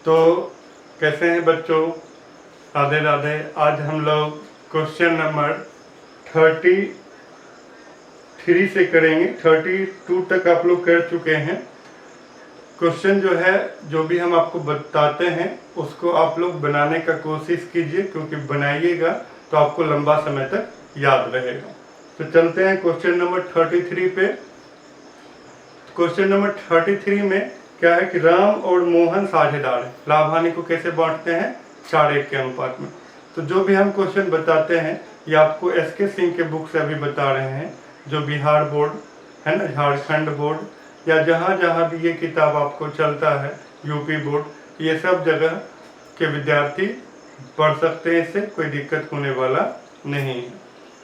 तो कैसे हैं बच्चों? राधे राधे। आज हम लोग क्वेश्चन नंबर 33 से करेंगे। 32 तक आप लोग कर चुके हैं। क्वेश्चन जो है, जो भी हम आपको बताते हैं उसको आप लोग बनाने का कोशिश कीजिए, क्योंकि बनाइएगा तो आपको लंबा समय तक याद रहेगा। तो चलते हैं क्वेश्चन नंबर 33 पे। क्वेश्चन नंबर 33 में क्या है कि राम और मोहन साझेदार हैं। लाभ हानि को कैसे बांटते हैं? 4:1 के अनुपात में। तो जो भी हम क्वेश्चन बताते हैं ये आपको SK सिंह के बुक से अभी बता रहे हैं, जो बिहार बोर्ड है ना, झारखंड बोर्ड या जहाँ जहाँ भी ये किताब आपको चलता है, यूपी बोर्ड, ये सब जगह के विद्यार्थी पढ़ सकते हैं। इससे कोई दिक्कत होने वाला नहीं है।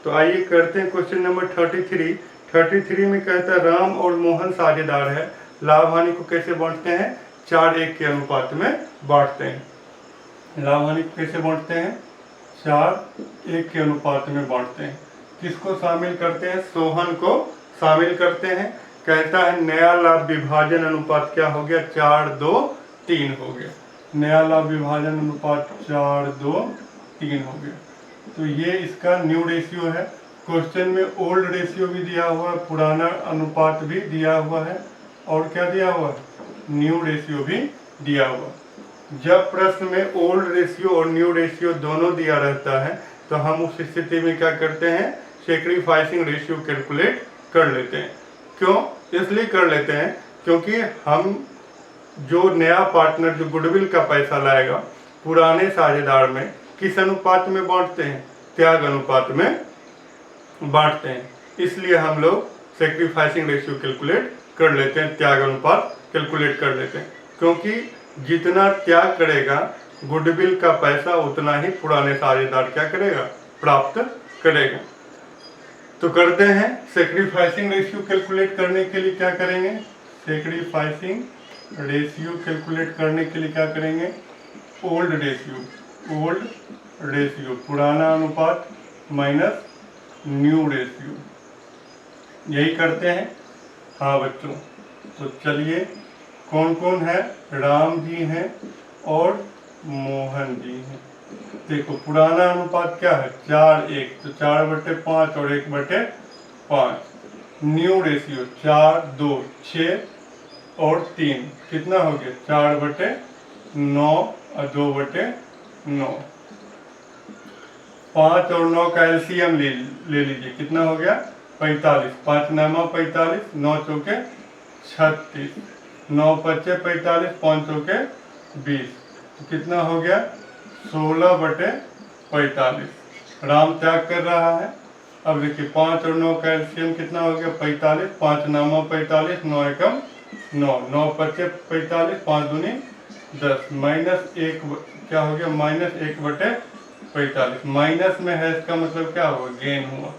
तो आइए करते हैं क्वेश्चन नंबर 33 में कहता है राम और मोहन साझेदार है, लाभ हानि को कैसे बांटते हैं? 4:1 के अनुपात में बांटते हैं। लाभ हानि को कैसे बांटते हैं? 4:1 के अनुपात में बांटते हैं। किसको शामिल करते हैं? सोहन को शामिल करते हैं। कहता है नया लाभ विभाजन अनुपात क्या हो गया? 4:2:3 हो गया। नया लाभ विभाजन अनुपात 4:2:3 हो गया। तो ये इसका न्यू रेशियो है। क्वेश्चन में ओल्ड रेशियो भी दिया हुआ है, पुराना अनुपात भी दिया हुआ है, और क्या दिया हुआ है? न्यू रेशियो भी दिया हुआ। जब प्रश्न में ओल्ड रेशियो और न्यू रेशियो दोनों दिया रहता है तो हम उस स्थिति में क्या करते हैं? सेक्रीफाइसिंग रेशियो कैलकुलेट कर लेते हैं। क्यों? इसलिए कर लेते हैं क्योंकि हम जो नया पार्टनर जो गुडविल का पैसा लाएगा पुराने साझेदार में किस अनुपात में बांटते हैं? त्याग अनुपात में बांटते हैं। इसलिए हम लोग सेक्रीफाइसिंग रेशियो कैलकुलेट कर लेते हैं, त्याग अनुपात कैलकुलेट कर लेते हैं, क्योंकि जितना त्याग करेगा गुडविल का पैसा उतना ही पुराने साझेदार क्या करेगा? प्राप्त करेगा। तो करते हैं सेक्रीफाइसिंग रेशियो कैलकुलेट करने के लिए क्या करेंगे? सेक्रीफाइसिंग रेशियो कैलकुलेट करने के लिए क्या करेंगे? ओल्ड रेशियो पुराना अनुपात माइनस न्यू रेशियो, यही करते हैं। हाँ बच्चों, तो चलिए कौन कौन है? राम जी हैं और मोहन जी हैं। देखो पुराना अनुपात क्या है? 4:1, तो 4/5 और 1/5। न्यू रेशियो 4:2, 6 और 3 कितना हो गया? 4/9 और 2/9। 5 और 9 का एलसीएम ले लीजिए, कितना हो गया? 45। 5 नामा 45, 9 चौके 36, 9 पच्चे 45, 5 चौके 20, तो कितना हो गया? 16/45। राम त्याग कर रहा है। अब देखिए 5 और 9 का एलसीएम कितना हो गया? 45। 5 नामा 45, 9 एकम 9, 9 पच्चे 45, 5 दूनी 10, -1 क्या हो गया? -1/45। माइनस में है इसका मतलब क्या हुआ? गेन हुआ।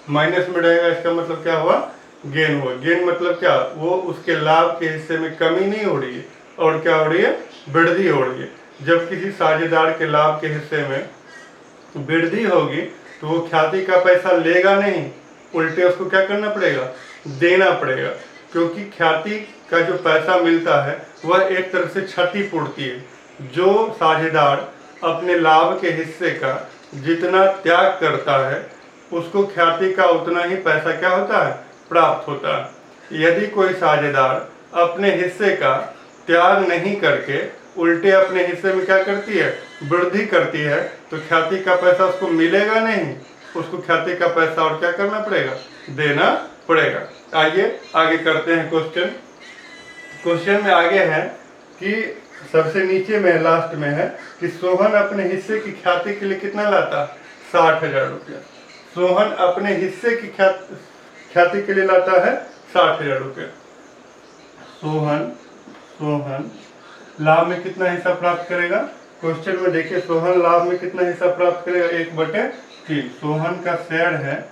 माइनस में रहेगा इसका मतलब क्या हुआ? गेन हुआ। गेन मतलब क्या? वो उसके लाभ के हिस्से में कमी नहीं हो रही है, और क्या हो रही है? वृद्धि हो रही है। जब किसी साझेदार के लाभ के हिस्से में वृद्धि होगी तो वो ख्याति का पैसा लेगा नहीं, उल्टे उसको क्या करना पड़ेगा? देना पड़ेगा, क्योंकि ख्याति का जो पैसा मिलता है वह एक तरह से क्षतिपूर्ति है। जो साझेदार अपने लाभ के हिस्से का जितना त्याग करता है उसको ख्याति का उतना ही पैसा क्या होता है? प्राप्त होता है। यदि कोई साझेदार अपने हिस्से का त्याग नहीं करके उल्टे अपने हिस्से में क्या करती है? वृद्धि करती है, तो ख्याति का पैसा उसको मिलेगा नहीं, उसको ख्याति का पैसा और क्या करना पड़ेगा? देना पड़ेगा। आइए आगे करते हैं क्वेश्चन। क्वेश्चन में आगे है कि सबसे नीचे में लास्ट में है कि सोहन अपने हिस्से की ख्याति के लिए कितना लाता? 60,000 रुपया। सोहन अपने हिस्से की ख्याति के लिए लाता है 60,000 रुपया। सोहन लाभ में कितना हिस्सा प्राप्त करेगा? क्वेश्चन में देखिए सोहन लाभ में कितना हिस्सा प्राप्त करेगा? 1/3। सोहन का शेयर है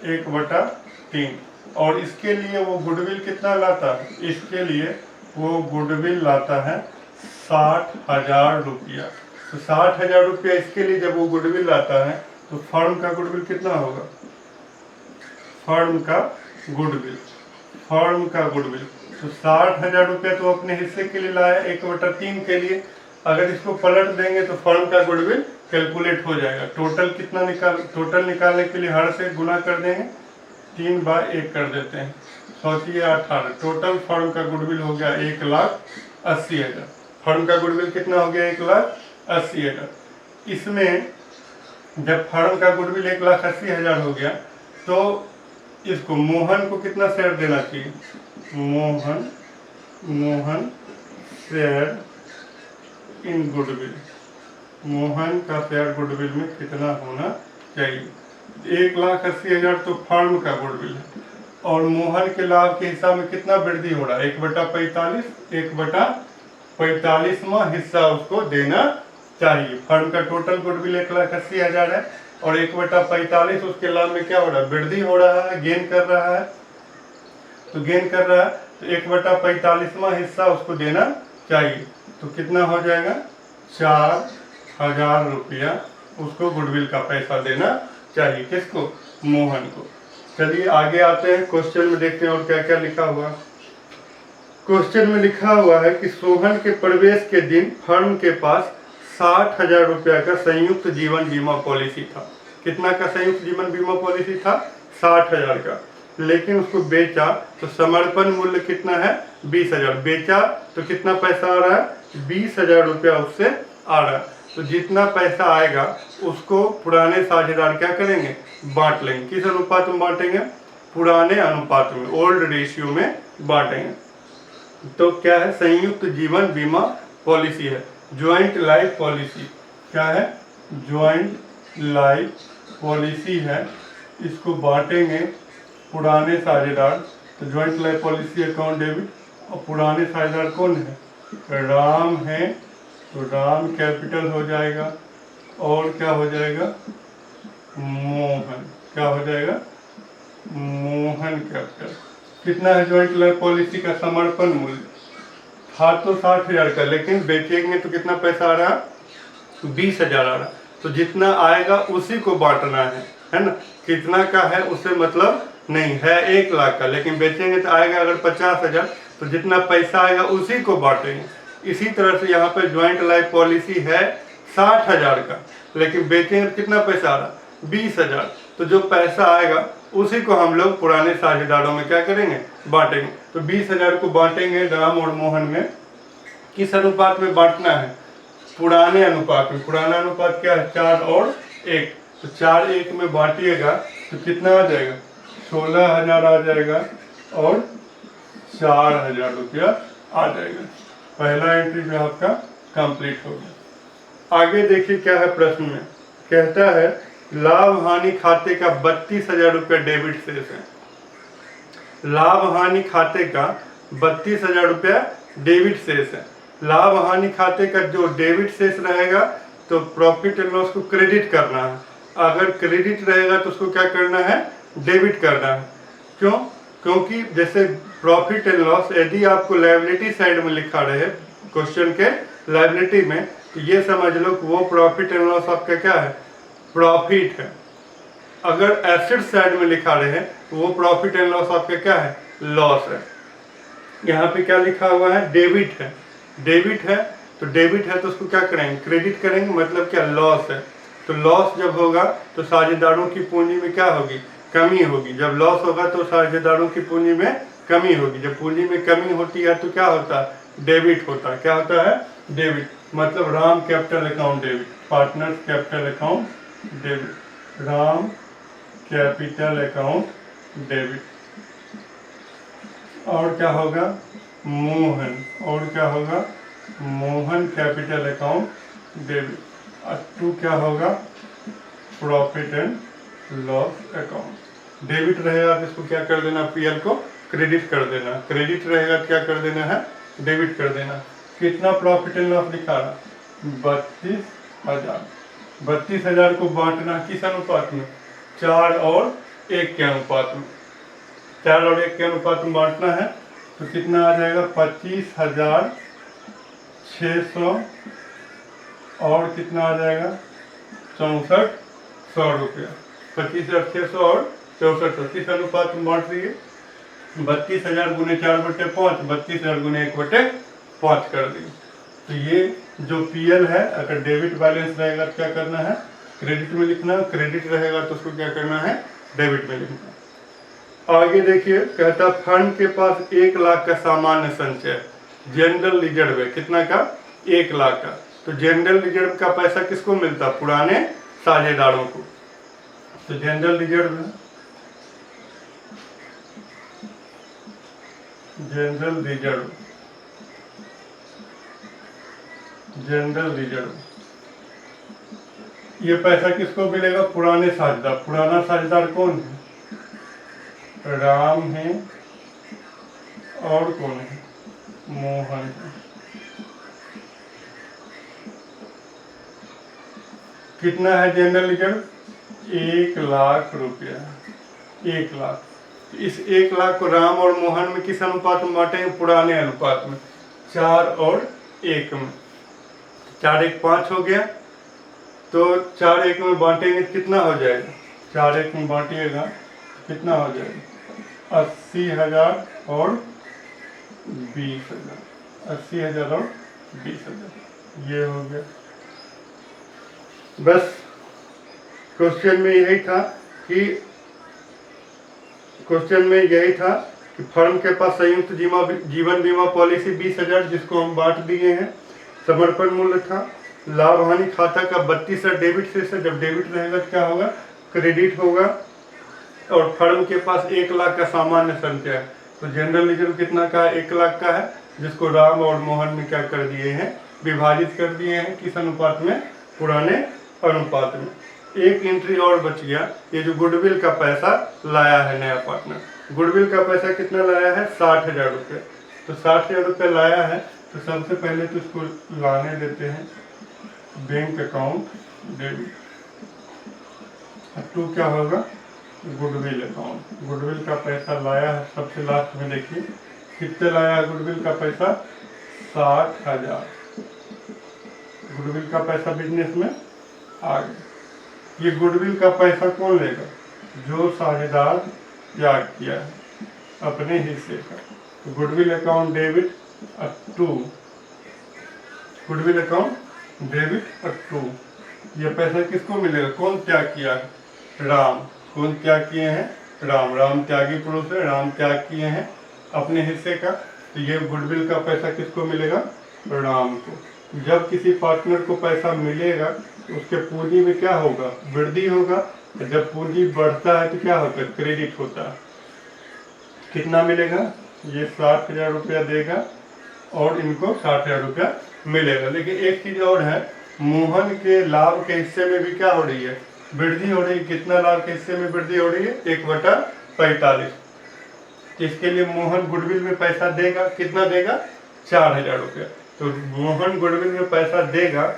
1/3, और इसके लिए वो गुडविल कितना लाता है? इसके लिए वो गुडविल लाता है 60,000 रुपया। तो 60,000 रुपया इसके लिए जब वो गुडविल लाता है तो फर्म का गुडविल कितना होगा? फर्म का गुडविल तो 60,000 रुपया तो अपने हिस्से के लिए लाया 1/3 के लिए। अगर इसको पलट देंगे तो फर्म का गुडविल कैलकुलेट हो जाएगा। टोटल निकालने के लिए हर से गुना कर देंगे, 3/1 कर देते हैं, 100 टोटल फर्म का गुडविल हो गया 1,80,000। फर्म का गुडविल कितना हो गया 1,80,000। इसमें जब फर्म का गुडविल 1,80,000 हो गया तो इसको मोहन को कितना शेयर देना चाहिए? Mohan share in goodwill, Mohan का शेयर गुडविल में कितना होना चाहिए? 1,80,000 तो फर्म का गुडविल है और मोहन के लाभ के हिसाब में कितना वृद्धि हो रहा है? 1/45, 1/45वां हिस्सा उसको देना चाहिए। फर्म का टोटल गुडविल 1,80,000 है और 1/45 उसके लाभ में क्या हो रहा है? वृद्धि हो रहा है, गेन कर रहा है। तो गेन कर रहा है तो 1/45वां हिस्सा उसको देना चाहिए। तो कितना हो जाएगा? 4,000 रुपया उसको गुडविल का पैसा देना चाहिए। किसको? मोहन को। चलिए आगे आते हैं, क्वेश्चन में देखते हैं और क्या क्या लिखा हुआ। क्वेश्चन में लिखा हुआ है कि सोहन के प्रवेश के दिन फर्म के पास 60,000 रुपया का संयुक्त जीवन बीमा पॉलिसी था। कितना का संयुक्त जीवन बीमा पॉलिसी था? 60,000 का। लेकिन उसको बेचा तो समर्पण मूल्य कितना है? 20,000। बेचा तो कितना पैसा आ रहा है? 20,000 रुपया उससे आ रहा है। तो जितना पैसा आएगा उसको पुराने साझेदार क्या करेंगे? बांट लेंगे। किस अनुपात में बांटेंगे? पुराने अनुपात में, ओल्ड रेशियो में बांटेंगे। तो क्या है? संयुक्त जीवन बीमा पॉलिसी है, ज्वाइंट लाइफ पॉलिसी। क्या है? ज्वाइंट लाइफ पॉलिसी है। इसको बांटेंगे पुराने साझेदार। तो joint life policy account debit, और पुराने साझेदार कौन है? राम है, तो राम कैपिटल हो जाएगा। और क्या हो जाएगा? मोहन। क्या हो जाएगा? मोहन कैपिटल। कितना है ज्वाइंट लाइफ पॉलिसी का समर्पण मूल्य? था तो 60,000 का, लेकिन बेचेंगे तो कितना पैसा आ रहा? 20,000 आ रहा। तो जितना आएगा उसी को बांटना है ना? कितना का है उससे मतलब नहीं है, 1,00,000 का, लेकिन बेचेंगे तो आएगा अगर 50,000, तो जितना पैसा आएगा उसी को बांटेंगे। इसी तरह से यहाँ पे ज्वाइंट लाइफ पॉलिसी है 60,000 का, लेकिन बेचेंगे तो कितना पैसा आ रहा? 20,000। तो जो पैसा आएगा उसी को हम लोग पुराने साझेदारों में क्या करेंगे? बांटेंगे। तो 20,000 को बांटेंगे राम और मोहन में। किस अनुपात में बांटना है? पुराने अनुपात में। पुराना अनुपात क्या है? 4 और 1। तो 4:1 में बांटिएगा तो कितना आ जाएगा? 16,000 आ जाएगा और 4,000 रुपया आ जाएगा। पहला एंट्री जो आपका कंप्लीट हो गया। आगे देखिए क्या है प्रश्न में। कहता है लाभ हानि खाते का 32,000 रुपया डेबिट शेष है। लाभ हानि खाते का 32,000 रुपया डेबिट शेष है। लाभ हानि खाते का जो डेबिट शेष रहेगा तो प्रॉफिट एंड लॉस को क्रेडिट करना है। अगर क्रेडिट रहेगा तो उसको क्या करना है? डेबिट करना है। क्यों? क्योंकि जैसे प्रॉफिट एंड लॉस यदि आपको लायबिलिटी साइड में लिखा रहे क्वेश्चन के लायबिलिटी में, तो ये समझ लो कि वो प्रॉफिट एंड लॉस आपका क्या है? प्रॉफिट है। अगर एसेट साइड में लिखा रहे तो वो प्रॉफिट एंड लॉस आपका क्या है? लॉस है। यहाँ पे क्या लिखा हुआ है? डेबिट है। डेबिट है तो डेबिट है तो उसको क्या करेंगे? क्रेडिट करेंगे। मतलब क्या? लॉस है। तो लॉस जब होगा तो साझेदारों की पूंजी में क्या होगी? कमी होगी। जब लॉस होगा तो साझेदारों की पूंजी में कमी होगी। जब पूंजी में कमी होती है तो क्या होता है? डेबिट होता है। क्या होता है? डेबिट। मतलब Ram capital account debit, partners capital account debit, Ram capital account debit. और क्या होगा? मोहन। और क्या होगा? Mohan capital account debit. और 2 क्या होगा? Profit and loss account. Debit रहेगा तो इसको क्या कर देना? पीएल को क्रेडिट कर देना। क्रेडिट रहेगा तो क्या कर देना है? डेबिट कर देना। कितना प्रॉफिट एंड लॉस लिखा रहा? 32,000। 32,000 को बांटना किस अनुपात में? 4 और 1 के अनुपात में। 4 और 1 के अनुपात में बांटना है तो कितना आ जाएगा? 25,600 और कितना आ जाएगा? 64,100 रुपया। 25,600 और 64,100 किस अनुपात में बांट दिए? 32,000 गुने 4/5, 32,000 गुने 1/5 कर दी। तो ये जो पीएल है, अगर डेबिट बैलेंस रहेगा तो क्या करना है, क्रेडिट में लिखना, क्रेडिट रहेगा तो उसको क्या करना है, डेबिट में लिखना। आगे देखिए, कहता फंड के पास 1 लाख का सामान्य संचय, जनरल रिजर्व है, कितना का, 1 लाख का। तो जनरल रिजर्व का पैसा किसको मिलता, पुराने साझेदारों को। तो general reserve, general reserve, general reserve, ये पैसा किसको मिलेगा, पुराने साझेदार। पुराना साझेदार कौन है, राम है और कौन है, मोहन है। कितना है जनरल रिजर्व, 1 लाख रुपया, 1 लाख। इस 1 लाख को राम और मोहन में किस अनुपात में बांटेंगे, पुराने अनुपात में, 4 और 1 में। 4 1 5 हो गया, तो 4 1 में बांटेंगे कितना हो जाएगा, 4 1 में बांटिएगा कितना हो जाएगा, 80,000 और 20,000, 80,000 और 20,000, ये हो गया। बस क्वेश्चन में यही था कि फर्म के पास संयुक्त जीवन बीमा पॉलिसी 20,000 जिसको हम बांट दिए हैं, समर्पण मूल्य था, लाभ हानि खाता का 32,000 डेबिट से, जब डेबिट रहेगा तो क्या होगा, क्रेडिट होगा, और फर्म के पास 1 लाख का सामान्य संचय है। तो जनरल रिजर्व कितना का है, 1 लाख का है, जिसको राम और मोहन में क्या कर दिए हैं, विभाजित कर दिए हैं, किस अनुपात में, पुराने अनुपात में। एक एंट्री और बच गया, ये जो गुडविल का पैसा लाया है नया पार्टनर, गुडविल का पैसा कितना लाया है, 60,000 रुपये। तो 60,000 रुपये लाया है, तो सबसे पहले तो इसको लाने देते हैं बैंक अकाउंट डेबिट, तो क्या होगा, गुडविल अकाउंट। गुडविल का पैसा लाया है, सबसे लास्ट में देखिए कितने लाया है गुडविल का पैसा, 60,000। गुडविल का पैसा बिजनेस में आ गया। ये गुडविल का पैसा कौन लेगा, जो साझेदार त्याग किया है अपने हिस्से का। तो goodwill account debit 2, goodwill account debit 2। ये पैसा किसको मिलेगा, कौन त्याग किया है, राम। कौन त्याग किए हैं, राम। राम त्यागी पुरुष है, राम त्याग किए हैं अपने हिस्से का। तो ये गुडविल का पैसा किसको मिलेगा, राम को। जब किसी पार्टनर को पैसा मिलेगा उसके पूंजी में क्या होगा, वृद्धि होगा। जब पूंजी बढ़ता है तो क्या होता है, क्रेडिट होता है। कितना मिलेगा, ये 60,000 रुपया देगा और इनको 60,000 रुपया मिलेगा। लेकिन एक चीज और है, मोहन के लाभ के हिस्से में भी क्या हो रही है, वृद्धि हो रही है। कितना लाभ के हिस्से में वृद्धि हो रही है, 1/45। इसके लिए मोहन गुडविल में पैसा देगा, कितना देगा, 4,000 रुपया। तो मोहन गुडविल में पैसा देगा,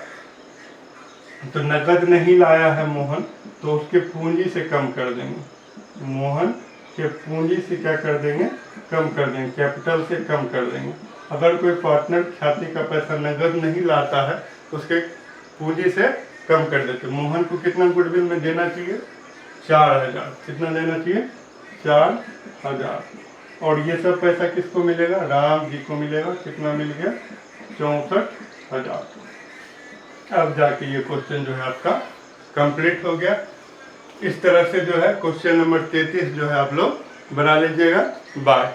तो नकद नहीं लाया है मोहन, तो उसके पूंजी से कम कर देंगे। मोहन के पूंजी से क्या कर देंगे, कम कर देंगे, कैपिटल से कम कर देंगे। अगर कोई पार्टनर ख्याति का पैसा नकद नहीं लाता है तो उसके पूंजी से कम कर देते। मोहन को कितना गुडविल में देना चाहिए, 4,000। कितना देना चाहिए, 4,000। और ये सब पैसा किसको मिलेगा, राम जी को मिलेगा। कितना मिल गया, 64,000। अब जाके ये क्वेश्चन जो है आपका कंप्लीट हो गया। इस तरह से जो है क्वेश्चन नंबर 33 जो है आप लोग बना लीजिएगा। बाय।